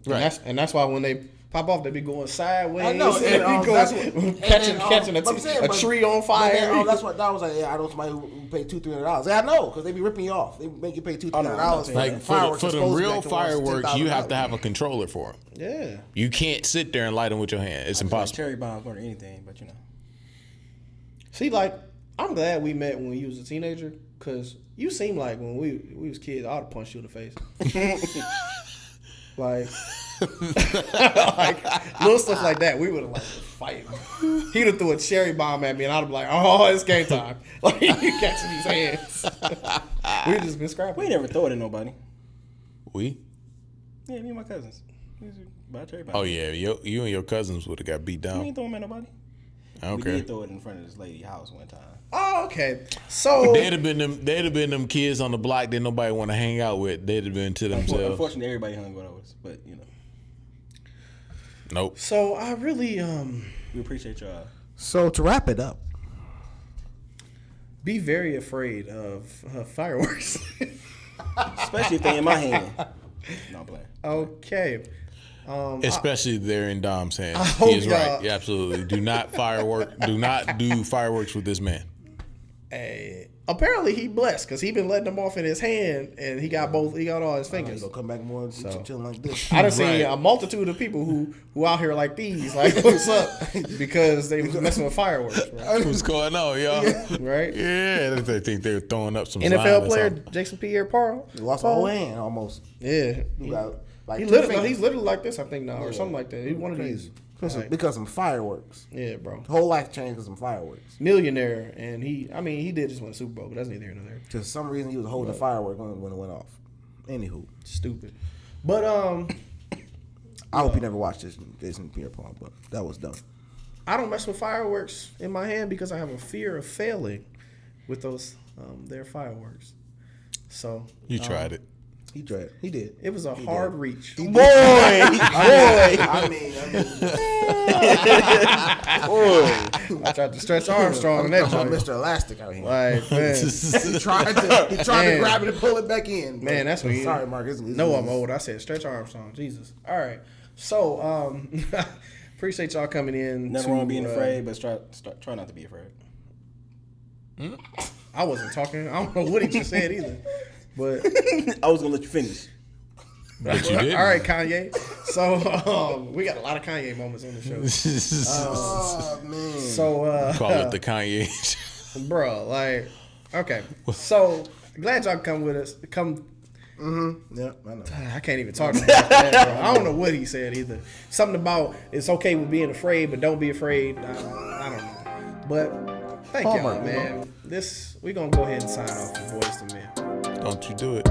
and that's why when they pop off, they be going sideways. I know, They and, be going, that's what- catching but I'm saying, a but- tree on but fire. then, that's what that was like. Yeah, I know somebody who paid $200-$300. Yeah, I know, because they be ripping you off. They make you pay $200-$300 for Like fireworks. for the supposed to be real like the ones fireworks, you have to $10,000. have a controller for them. Yeah. You can't sit there and light them with your hand. It's Like impossible. cherry bombs or anything, but See, like, I'm glad we met when you was a teenager, because you seem like when we was kids, I'd have punched you in the face. like little stuff like that, we would have like fight. He'd have threw a cherry bomb at me, and I'd be like, "Oh, it's game time!" Like you catching these hands. We just been scrapping. we ain't never throw it at nobody. We? Yeah, me and my cousins. We used to buy cherry bombs. Oh yeah, you and your cousins would have got beat We down. ain't throw them at nobody. I don't We care. did throw it in front of this lady's house one time. Oh, okay. So They'd have been them kids on the block that nobody want to hang out with. They'd have been to themselves. Unfortunately, everybody hung with us, but Nope. So I really we appreciate y'all. So to wrap it up, be very afraid of fireworks. Especially if they in my hand. No, I'm playing. Okay. Especially they're in Dom's hands. hope He is y'all- right. Yeah, absolutely. Do not do fireworks with this man. Hey, apparently he blessed because he been letting them off in his hand, and he got both. He got all his fingers. He's gonna come back more chilling like this. I done seen a multitude of people who out here like these, like what's up, because they was messing with fireworks. Right? What's going on, y'all? Right? Yeah, they think they were throwing up some NFL player Jason Pierre-Paul He lost a whole hand almost. Yeah, Like he's literally like this, I think now, or something like that. He's one of these. Because some fireworks. Yeah, bro. Whole life changed because some fireworks. Millionaire, and he did just win a Super Bowl, but that's neither here nor there. For some reason, he was holding a firework when it went off. Anywho, Stupid. But I hope you never watched this Jason Pierre-Paul, but that was dumb. I don't mess with fireworks in my hand because I have a fear of failing with those their fireworks. So You tried it. He tried. He did. it was a hard reach. Boy. I mean, I tried to stretch Armstrong in that I'm joint. Mr. Elastic out here. Like, man, He tried to grab it and pull it back in. man, that's what you. Sorry, Mark. No, I'm old. I said stretch Armstrong. Jesus. All right. So, appreciate y'all coming in. Nothing wrong being afraid, but try not to be afraid. I wasn't talking. I don't know what he just said either. But I was gonna let you finish. But you did. all right, Kanye. So we got a lot of Kanye moments on the show. Oh man. So Call it the Kanye. bro, like, okay. So glad y'all come with us. Come. Yeah, I know. I can't even talk about that, bro. I don't know what he said either. Something about it's okay with being afraid, but don't be afraid. I don't know. But thank y'all, man. We gonna go ahead and sign off for Boys to Men. Don't you do it.